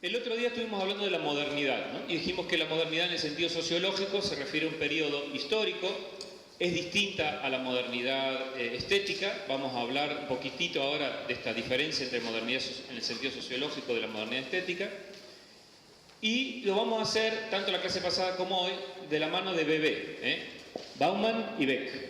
El otro día estuvimos hablando de la modernidad, ¿no? Y dijimos que la modernidad en el sentido sociológico se refiere a un periodo histórico, es distinta a la modernidad estética. Vamos a hablar un poquitito ahora de esta diferencia entre modernidad en el sentido sociológico de la modernidad estética. Y lo vamos a hacer, tanto la clase pasada como hoy, de la mano de Bebé, Bauman y Beck.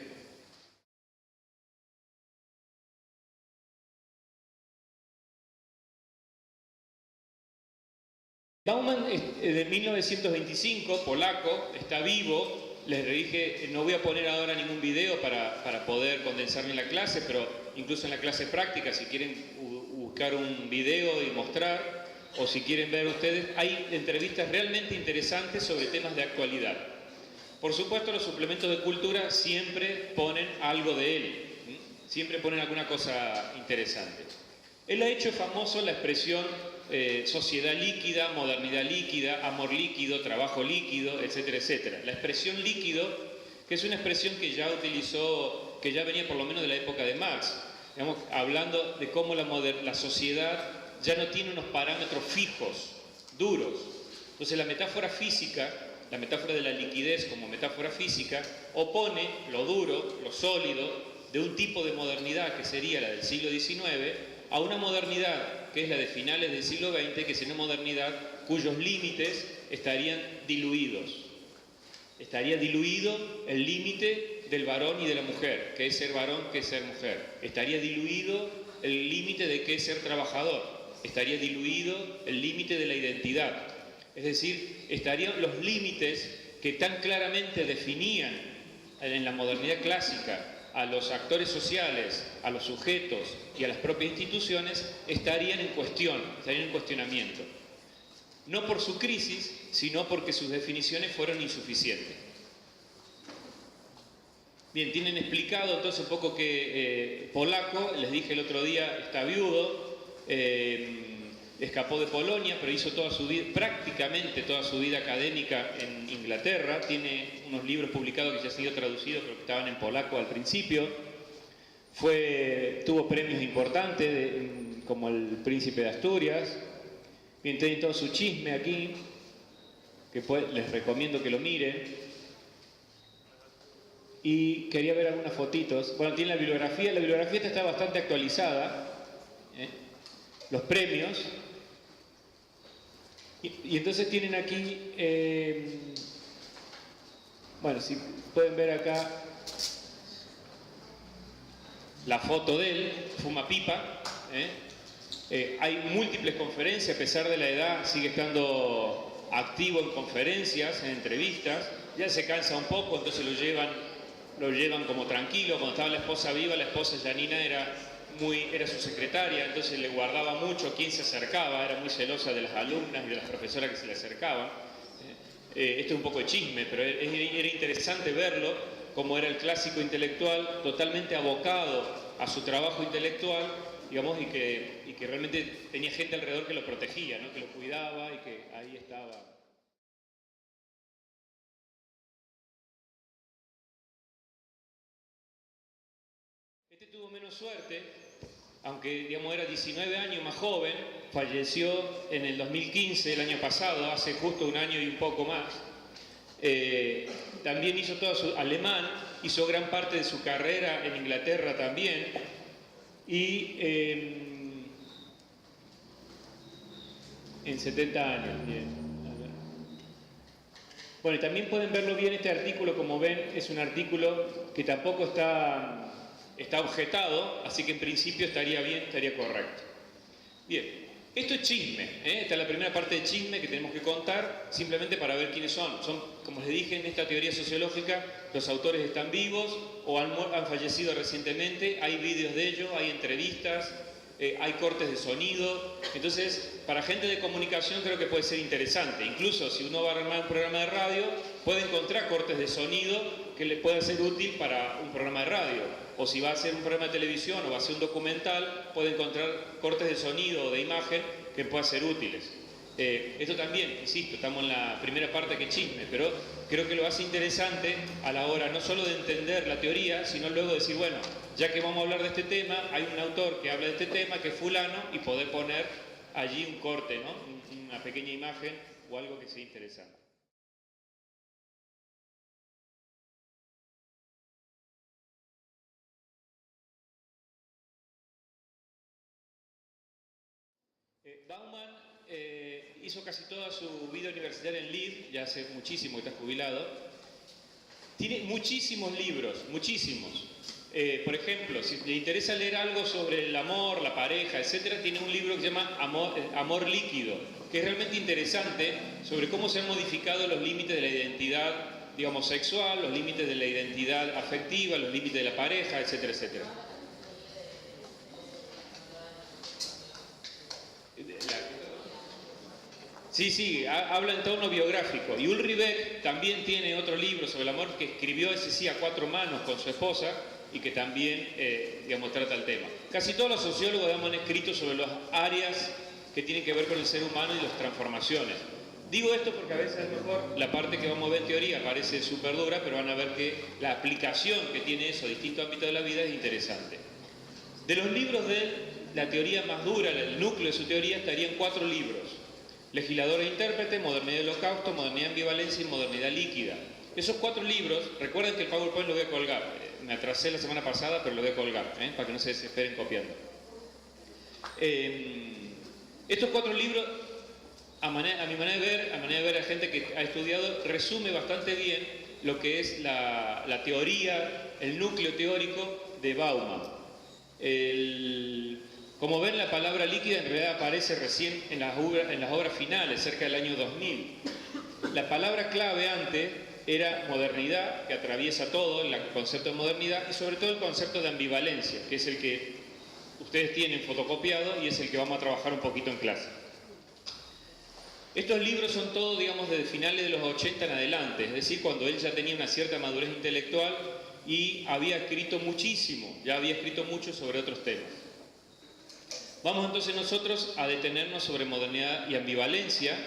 Bauman es de 1925, polaco, está vivo. Les dije, no voy a poner ahora ningún video para poder condensarme en la clase, pero incluso en la clase práctica, si quieren buscar un video y mostrar, o si quieren ver ustedes, hay entrevistas realmente interesantes sobre temas de actualidad. Por supuesto, los suplementos de cultura siempre ponen algo de él, siempre ponen alguna cosa interesante. Él ha hecho famoso la expresión sociedad líquida, modernidad líquida, amor líquido, trabajo líquido, etcétera, etcétera. La expresión líquido, que es una expresión que ya utilizó, que ya venía por lo menos de la época de Marx, digamos, hablando de cómo la sociedad ya no tiene unos parámetros fijos, duros. Entonces la metáfora física, la metáfora de la liquidez como metáfora física, opone lo duro, lo sólido, de un tipo de modernidad que sería la del siglo XIX, a una modernidad que es la de finales del siglo XX, que es una modernidad cuyos límites estarían diluidos. Estaría diluido el límite del varón y de la mujer, que es ser varón, que es ser mujer. Estaría diluido el límite de qué es ser trabajador. Estaría diluido el límite de la identidad. Es decir, estarían los límites que tan claramente definían en la modernidad clásica a los actores sociales, a los sujetos y a las propias instituciones, estarían en cuestión, estarían en cuestionamiento. No por su crisis, sino porque sus definiciones fueron insuficientes. Bien, tienen explicado entonces un poco que polaco, les dije el otro día, está viudo, escapó de Polonia, pero hizo toda su vida, prácticamente toda su vida académica en Inglaterra. Tiene unos libros publicados que ya han sido traducidos, pero que estaban en polaco al principio. Tuvo premios importantes, como el Príncipe de Asturias. Bien, tiene todo su chisme aquí, que les recomiendo que lo miren. Y quería ver algunas fotitos. Bueno, tiene la bibliografía esta está bastante actualizada. Los premios. Y entonces tienen aquí, bueno, si pueden ver acá la foto de él, fuma pipa. Hay múltiples conferencias, a pesar de la edad sigue estando activo en conferencias, en entrevistas. Ya se cansa un poco, entonces lo llevan como tranquilo. Cuando estaba la esposa viva, la esposa Janina era su secretaria, entonces le guardaba mucho quién se acercaba, era muy celosa de las alumnas y de las profesoras que se le acercaban. Esto es un poco de chisme, pero era interesante verlo, como era el clásico intelectual, totalmente abocado a su trabajo intelectual, digamos, y que realmente tenía gente alrededor que lo protegía, ¿no? Que lo cuidaba y que ahí estaba. Este tuvo menos suerte, aunque digamos era 19 años más joven, falleció en el 2015, el año pasado, hace justo un año y un poco más. También hizo todo su alemán, hizo gran parte de su carrera en Inglaterra también, y en 70 años, bien. Bueno, y también pueden verlo bien este artículo, como ven, es un artículo que tampoco está objetado, así que en principio estaría bien, estaría correcto. Bien, esto es chisme, esta es la primera parte de chisme que tenemos que contar, simplemente para ver quiénes son. Como les dije, en esta teoría sociológica, los autores están vivos o han fallecido recientemente, hay vídeos de ellos, hay entrevistas, hay cortes de sonido. Entonces, para gente de comunicación creo que puede ser interesante. Incluso si uno va a armar un programa de radio, puede encontrar cortes de sonido que le pueda ser útil para un programa de radio. O si va a hacer un programa de televisión o va a hacer un documental, puede encontrar cortes de sonido o de imagen que puedan ser útiles. Esto también, insisto, estamos en la primera parte que chisme, pero creo que lo hace interesante a la hora no solo de entender la teoría, sino luego decir, bueno, ya que vamos a hablar de este tema, hay un autor que habla de este tema, que es fulano, y poder poner allí un corte, ¿no? una pequeña imagen o algo que sea interesante. Bauman hizo casi toda su vida universitaria en Leeds, ya hace muchísimo que está jubilado. Tiene muchísimos libros, muchísimos. Por ejemplo, si le interesa leer algo sobre el amor, la pareja, etc., tiene un libro que se llama Amor Líquido, que es realmente interesante sobre cómo se han modificado los límites de la identidad, digamos, sexual, los límites de la identidad afectiva, los límites de la pareja, etcétera, etcétera. Sí, habla en tono biográfico. Y Ulrich Beck también tiene otro libro sobre el amor que escribió, ese sí, a 4 manos con su esposa y que también, digamos, trata el tema. Casi todos los sociólogos, digamos, han escrito sobre las áreas que tienen que ver con el ser humano y las transformaciones. Digo esto porque a veces a lo mejor la parte que vamos a ver en teoría parece súper dura, pero van a ver que la aplicación que tiene eso a distintos ámbitos de la vida es interesante. De los libros de la teoría más dura, el núcleo de su teoría, estarían 4 libros. Legislador e intérprete, Modernidad del Holocausto, Modernidad, Ambivalencia y Modernidad Líquida. Esos 4 libros, recuerden que el PowerPoint lo voy a colgar. Me atrasé la semana pasada, pero lo voy a colgar, para que no se desesperen copiando. Estos 4 libros, a mi manera de ver a gente que ha estudiado, resume bastante bien lo que es la teoría, el núcleo teórico de Bauman. Como ven, la palabra líquida en realidad aparece recién en las obras finales, cerca del año 2000. La palabra clave antes era modernidad, que atraviesa todo el concepto de modernidad, y sobre todo el concepto de ambivalencia, que es el que ustedes tienen fotocopiado y es el que vamos a trabajar un poquito en clase. Estos libros son todos, digamos, desde finales de los 80 en adelante, es decir, cuando él ya tenía una cierta madurez intelectual y había escrito muchísimo, ya había escrito mucho sobre otros temas. Vamos entonces nosotros a detenernos sobre modernidad y ambivalencia,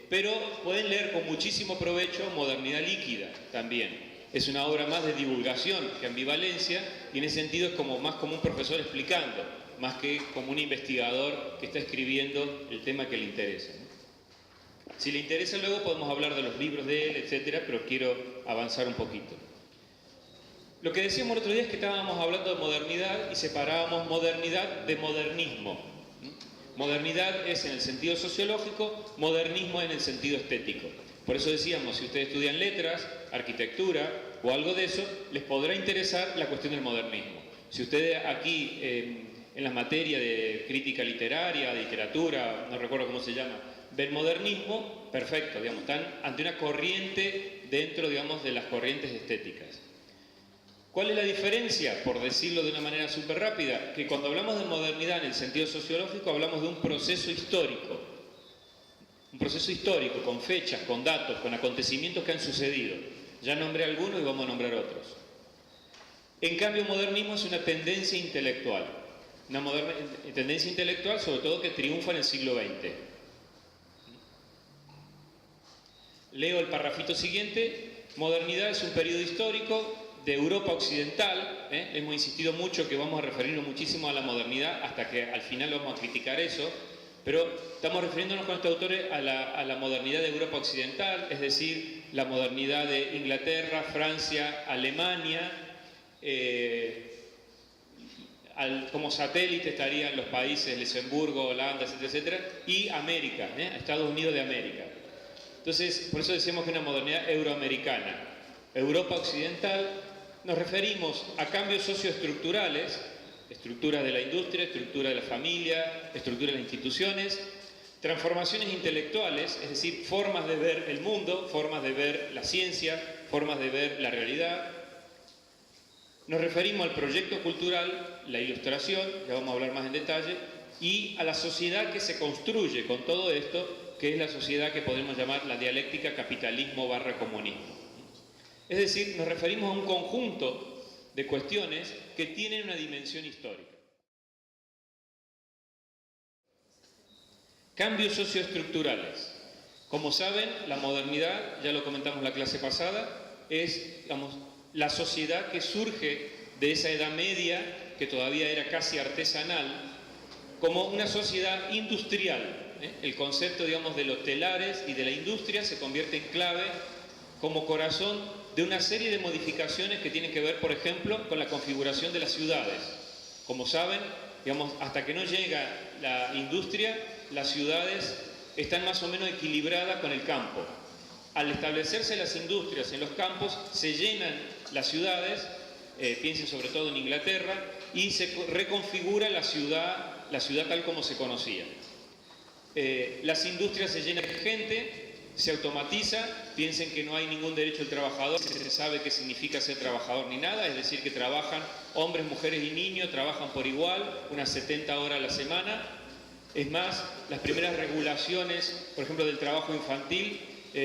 pero pueden leer con muchísimo provecho Modernidad Líquida también. Es una obra más de divulgación que ambivalencia y en ese sentido es más como un profesor explicando, más que como un investigador que está escribiendo el tema que le interesa. Si le interesa luego podemos hablar de los libros de él, etcétera, pero quiero avanzar un poquito. Lo que decíamos el otro día es que estábamos hablando de modernidad y separábamos modernidad de modernismo. Modernidad es en el sentido sociológico, modernismo en el sentido estético. Por eso decíamos, si ustedes estudian letras, arquitectura o algo de eso, les podrá interesar la cuestión del modernismo. Si ustedes aquí, en la materia de crítica literaria, de literatura, no recuerdo cómo se llama, ven modernismo, perfecto, digamos, están ante una corriente dentro, digamos, de las corrientes estéticas. ¿Cuál es la diferencia? Por decirlo de una manera súper rápida, que cuando hablamos de modernidad en el sentido sociológico hablamos de un proceso histórico. Un proceso histórico, con fechas, con datos, con acontecimientos que han sucedido. Ya nombré algunos y vamos a nombrar otros. En cambio, modernismo es una tendencia intelectual. Una tendencia intelectual sobre todo que triunfa en el siglo XX. Leo el parrafito siguiente. Modernidad es un periodo histórico de Europa occidental, hemos insistido mucho que vamos a referirnos muchísimo a la modernidad hasta que al final vamos a criticar eso, pero estamos refiriéndonos con estos autores a la modernidad de Europa occidental, es decir, la modernidad de Inglaterra, Francia, Alemania, como satélite estarían los países Luxemburgo, Holanda, etcétera, etcétera, y América, Estados Unidos de América. Entonces, por eso decimos que es una modernidad euroamericana. Europa occidental, nos referimos a cambios socioestructurales, estructura de la industria, estructura de la familia, estructura de las instituciones, transformaciones intelectuales, es decir, formas de ver el mundo, formas de ver la ciencia, formas de ver la realidad. Nos referimos al proyecto cultural, la ilustración, ya vamos a hablar más en detalle, y a la sociedad que se construye con todo esto, que es la sociedad que podemos llamar la dialéctica capitalismo/comunismo. Es decir, nos referimos a un conjunto de cuestiones que tienen una dimensión histórica. Cambios socioestructurales. Como saben, la modernidad, ya lo comentamos en la clase pasada, es, digamos, la sociedad que surge de esa Edad Media, que todavía era casi artesanal, como una sociedad industrial, el concepto, digamos, de los telares y de la industria se convierte en clave como corazón de una serie de modificaciones que tienen que ver, por ejemplo, con la configuración de las ciudades. Como saben, digamos, hasta que no llega la industria, las ciudades están más o menos equilibradas con el campo. Al establecerse las industrias en los campos, se llenan las ciudades, piensen sobre todo en Inglaterra, y se reconfigura la ciudad tal como se conocía. Las industrias se llenan de gente, se automatiza, piensen que no hay ningún derecho del trabajador, se sabe qué significa ser trabajador ni nada, es decir, que trabajan hombres, mujeres y niños, trabajan por igual, unas 70 horas a la semana. Es más, las primeras regulaciones, por ejemplo, del trabajo infantil,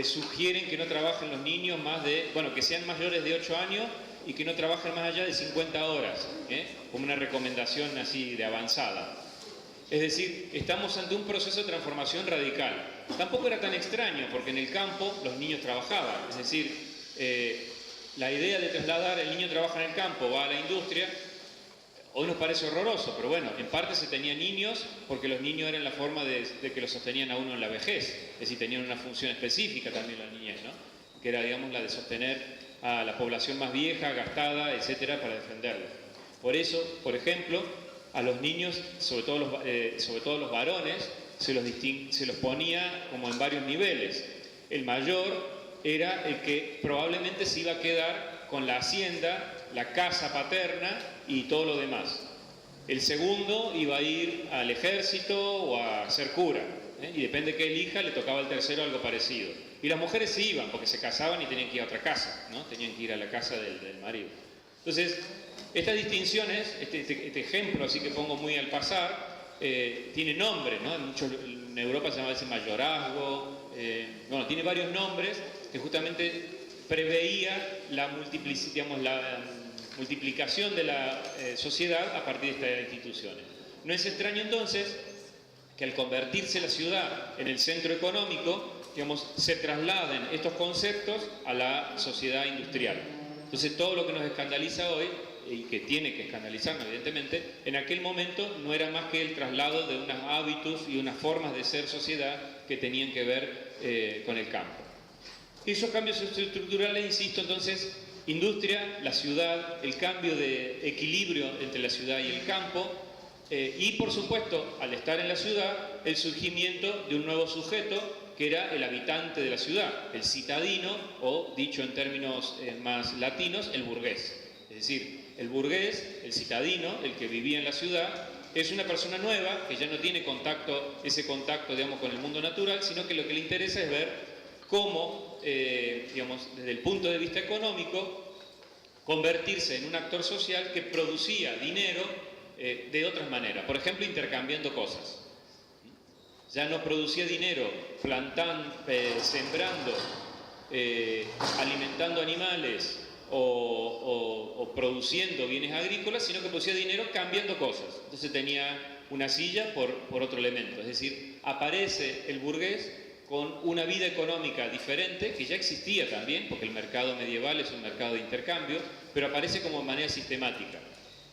sugieren que no trabajen los niños más de, bueno, que sean mayores de 8 años y que no trabajen más allá de 50 horas, como una recomendación así de avanzada. Es decir, estamos ante un proceso de transformación radical. Tampoco era tan extraño, porque en el campo los niños trabajaban. Es decir, la idea de trasladar el niño trabaja en el campo, va a la industria, hoy nos parece horroroso, pero bueno, en parte se tenían niños porque los niños eran la forma de que lo sostenían a uno en la vejez. Es decir, tenían una función específica también la niñez, ¿no? Que era, digamos, la de sostener a la población más vieja, gastada, etcétera, para defenderla. Por eso, por ejemplo, a los niños, sobre todo los varones, se los ponía como en varios niveles. El mayor era el que probablemente se iba a quedar con la hacienda, la casa paterna y todo lo demás. El segundo iba a ir al ejército o a ser cura, y depende de qué elija, le tocaba al tercero algo parecido. Y las mujeres se iban porque se casaban y tenían que ir a otra casa, ¿no? Tenían que ir a la casa del marido. Entonces, estas distinciones, este ejemplo así que pongo muy al pasar, tiene nombre, ¿no? En Europa se llama a veces mayorazgo, bueno, tiene varios nombres que justamente preveía la multiplicación de la sociedad a partir de estas instituciones. No es extraño entonces que al convertirse la ciudad en el centro económico, digamos, se trasladen estos conceptos a la sociedad industrial. Entonces todo lo que nos escandaliza hoy, y que tiene que escandalizarnos evidentemente, en aquel momento no era más que el traslado de unos hábitos y unas formas de ser sociedad que tenían que ver con el campo. Esos cambios estructurales, insisto, entonces, industria, la ciudad, el cambio de equilibrio entre la ciudad y el campo, y por supuesto, al estar en la ciudad, el surgimiento de un nuevo sujeto que era el habitante de la ciudad, el citadino, o dicho en términos más latinos, el burgués. Es decir, el burgués, el citadino, el que vivía en la ciudad, es una persona nueva que ya no tiene ese contacto, digamos, con el mundo natural, sino que lo que le interesa es ver cómo, digamos, desde el punto de vista económico, convertirse en un actor social que producía dinero de otras maneras. Por ejemplo, intercambiando cosas. Ya no producía dinero plantando, sembrando, alimentando animales o produciendo bienes agrícolas, sino que producía dinero cambiando cosas. Entonces tenía una silla por otro elemento. Es decir, aparece el burgués con una vida económica diferente, que ya existía también, porque el mercado medieval es un mercado de intercambio, pero aparece como de manera sistemática.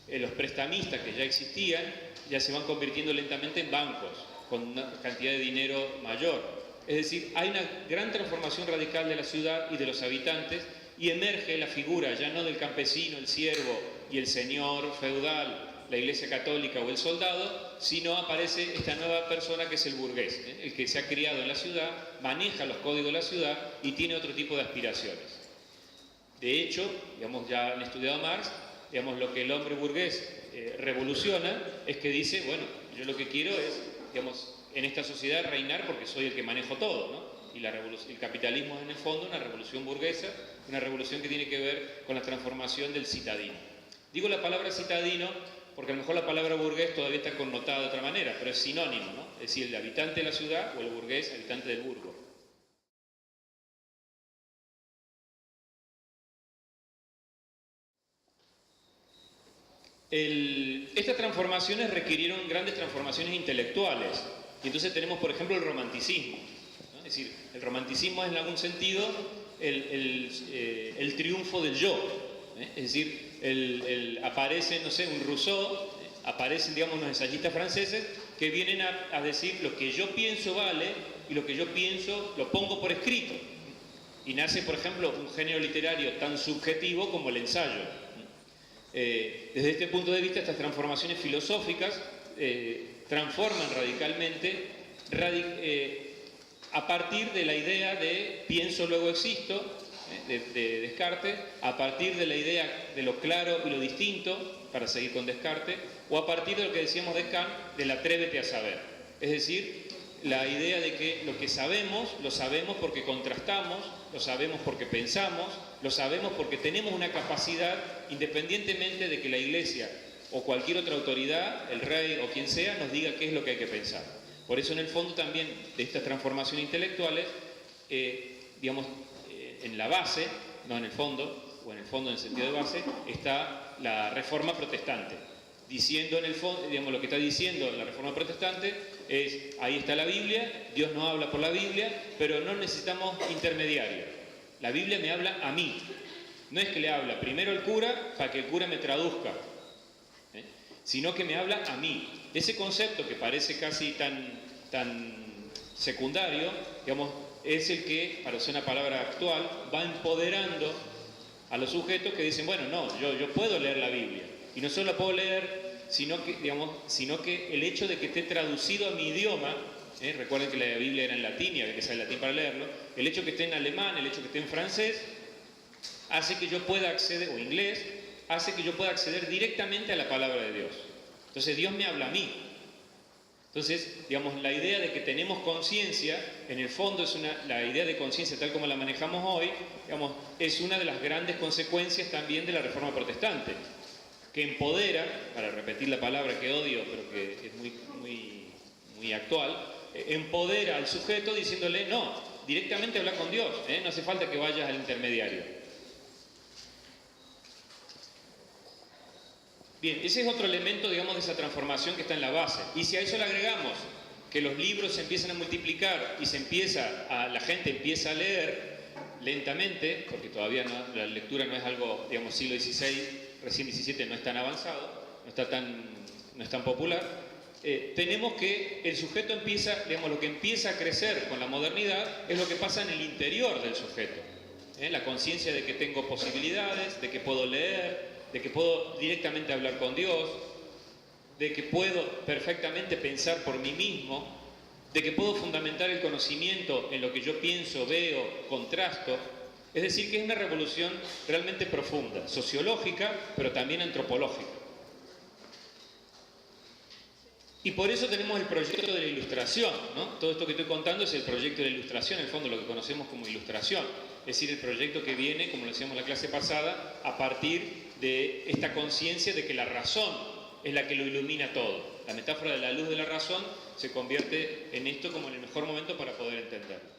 Los prestamistas que ya existían ya se van convirtiendo lentamente en bancos, con una cantidad de dinero mayor. Es decir, hay una gran transformación radical de la ciudad y de los habitantes, y emerge la figura ya no del campesino, el siervo y el señor feudal, la iglesia católica o el soldado, sino aparece esta nueva persona que es el burgués, el que se ha criado en la ciudad, maneja los códigos de la ciudad y tiene otro tipo de aspiraciones. De hecho, digamos, ya han estudiado Marx, digamos, lo que el hombre burgués revoluciona es que dice, bueno, yo lo que quiero es, digamos, en esta sociedad reinar porque soy el que manejo todo, ¿no? Y el capitalismo es en el fondo una revolución burguesa, una revolución que tiene que ver con la transformación del citadino. Digo la palabra citadino porque a lo mejor la palabra burgués todavía está connotada de otra manera, pero es sinónimo, ¿no? Es decir, el habitante de la ciudad o el burgués, habitante del burgo. Estas transformaciones requirieron grandes transformaciones intelectuales. Y entonces tenemos, por ejemplo, el romanticismo, ¿no? Es decir, el romanticismo es en algún sentido el triunfo del yo. Es decir, aparece, no sé, un Rousseau, aparecen, digamos, unos ensayistas franceses que vienen a decir lo que yo pienso vale y lo que yo pienso lo pongo por escrito. Y nace, por ejemplo, un género literario tan subjetivo como el ensayo. Desde este punto de vista, estas transformaciones filosóficas transforman radicalmente a partir de la idea de pienso, luego existo, de Descartes, a partir de la idea de lo claro y lo distinto, para seguir con Descartes, o a partir de lo que decíamos de Kant, del atrévete a saber. Es decir, la idea de que lo que sabemos, lo sabemos porque contrastamos, lo sabemos porque pensamos, lo sabemos porque tenemos una capacidad, independientemente de que la Iglesia o cualquier otra autoridad, el rey o quien sea, nos diga qué es lo que hay que pensar. Por eso, en el fondo también de estas transformaciones intelectuales, digamos, en la base, no en el fondo, o en el fondo en el sentido de base, está la Reforma Protestante. Diciendo en el fondo, digamos, lo que está diciendo la Reforma Protestante es, ahí está la Biblia, Dios nos habla por la Biblia, pero no necesitamos intermediarios. La Biblia me habla a mí. No es que le habla primero el cura para que el cura me traduzca, sino que me habla a mí. Ese concepto que parece casi tan secundario, digamos, es el que, para usar una palabra actual, va empoderando a los sujetos que dicen, bueno, no, yo puedo leer la Biblia. Y no solo la puedo leer, sino que el hecho de que esté traducido a mi idioma, recuerden que la Biblia era en latín y había que saber latín para leerlo, el hecho que esté en alemán, el hecho que esté en francés, hace que yo pueda acceder, o inglés, hace que yo pueda acceder directamente a la palabra de Dios. Entonces Dios me habla a mí. Entonces, digamos, la idea de que tenemos conciencia, en el fondo es la idea de conciencia tal como la manejamos hoy, digamos, es una de las grandes consecuencias también de la Reforma Protestante, que empodera, para repetir la palabra que odio, pero que es muy actual, empodera al sujeto diciéndole, no, directamente habla con Dios, no hace falta que vayas al intermediario. Bien, ese es otro elemento, digamos, de esa transformación que está en la base. Y si a eso le agregamos que los libros se empiezan a multiplicar y la gente empieza a leer lentamente, porque todavía la lectura no es algo, digamos, siglo XVI, recién XVII no es tan avanzado, no es tan popular, tenemos que el sujeto empieza, digamos, lo que empieza a crecer con la modernidad es lo que pasa en el interior del sujeto. La conciencia de que tengo posibilidades, de que puedo leer, de que puedo directamente hablar con Dios, de que puedo perfectamente pensar por mí mismo, de que puedo fundamentar el conocimiento en lo que yo pienso, veo, contrasto. Es decir, que es una revolución realmente profunda, sociológica, pero también antropológica. Y por eso tenemos el proyecto de la Ilustración, ¿no? Todo esto que estoy contando es el proyecto de la Ilustración, en el fondo lo que conocemos como Ilustración. Es decir, el proyecto que viene, como lo decíamos en la clase pasada, a partir de esta conciencia de que la razón es la que lo ilumina todo. La metáfora de la luz de la razón se convierte en esto como en el mejor momento para poder entenderlo.